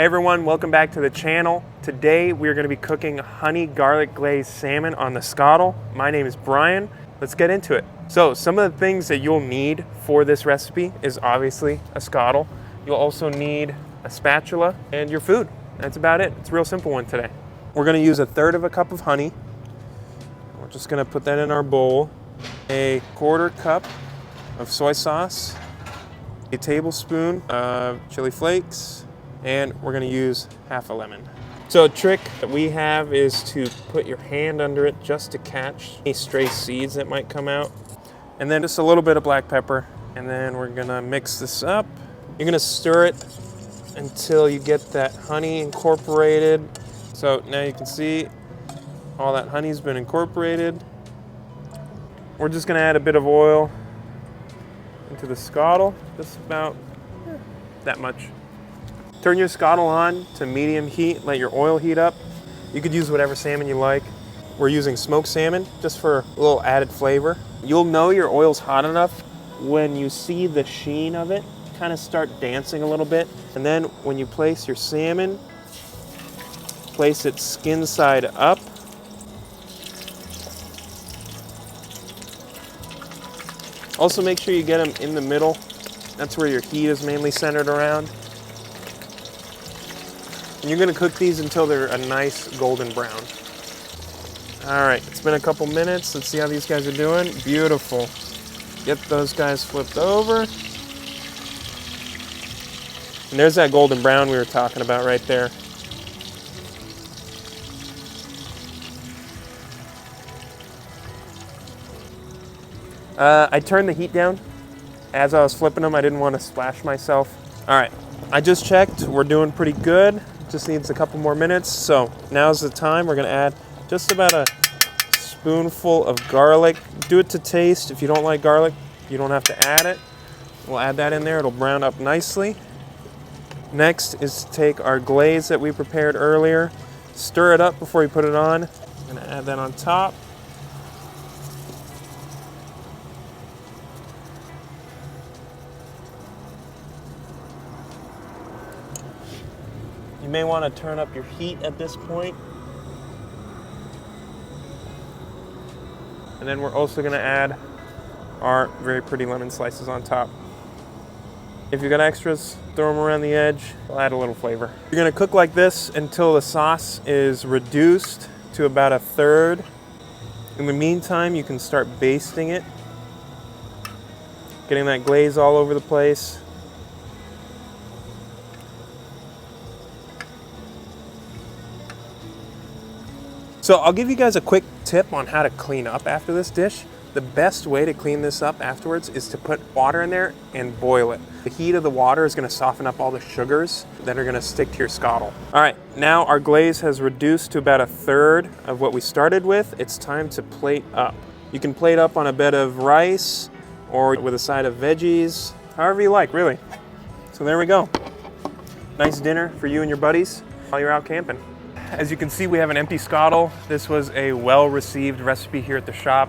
Hey everyone, welcome back to the channel. Today we are going to be cooking honey garlic glazed salmon on the Skottle. My name is Brian. Let's get into it. So some of the things that you'll need for this recipe is obviously a Skottle. You'll also need a spatula and your food. That's about it. It's a real simple one today. We're going to use 1/3 cup of honey. We're just going to put that in our bowl. A 1/4 cup of soy sauce, a tablespoon of chili flakes, and we're going to use half a lemon. So a trick that we have is to put your hand under it just to catch any stray seeds that might come out. And then just a little bit of black pepper. And then we're going to mix this up. You're going to stir it until you get that honey incorporated. So now you can see all that honey's been incorporated. We're just going to add a bit of oil into the Skottle, just about that much. Turn your Skottle on to medium heat, let your oil heat up. You could use whatever salmon you like. We're using smoked salmon just for a little added flavor. You'll know your oil's hot enough when you see the sheen of it kind of start dancing a little bit. And then when you place your salmon, place it skin side up. Also make sure you get them in the middle. That's where your heat is mainly centered around. And you're gonna cook these until they're a nice golden brown. All right, it's been a couple minutes. Let's see how these guys are doing. Beautiful. Get those guys flipped over. And there's that golden brown we were talking about right there. I turned the heat down. As I was flipping them, I didn't want to splash myself. All right, I just checked. We're doing pretty good. Just needs a couple more minutes. So now's the time. We're gonna add just about a spoonful of garlic. Do it to taste. If you don't like garlic, you don't have to add it. We'll add that in there. It'll brown up nicely. Next is to take our glaze that we prepared earlier. Stir it up before you put it on. I'm gonna add that on top. You may want to turn up your heat at this point. And then we're also going to add our very pretty lemon slices on top. If you got extras, throw them around the edge. It'll add a little flavor. You're going to cook like this until the sauce is reduced to about 1/3. In the meantime, you can start basting it, getting that glaze all over the place. So I'll give you guys a quick tip on how to clean up after this dish. The best way to clean this up afterwards is to put water in there and boil it. The heat of the water is going to soften up all the sugars that are going to stick to your Skottle. All right, now our glaze has reduced to about 1/3 of what we started with. It's time to plate up. You can plate up on a bed of rice or with a side of veggies, however you like, really. So there we go. Nice dinner for you and your buddies while you're out camping. As you can see, we have an empty Skottle. This was a well-received recipe here at the shop.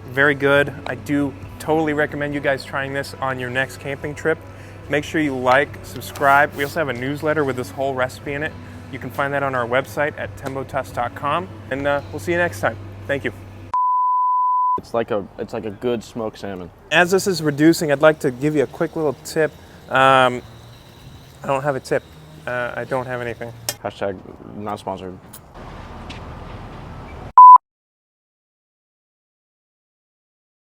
Very good. I do totally recommend you guys trying this on your next camping trip. Make sure you like, subscribe. We also have a newsletter with this whole recipe in it. You can find that on our website at tembotusk.com. And we'll see you next time. Thank you. It's like a good smoked salmon. As this is reducing, I'd like to give you a quick little tip. I don't have a tip. I don't have anything. Hashtag not sponsored.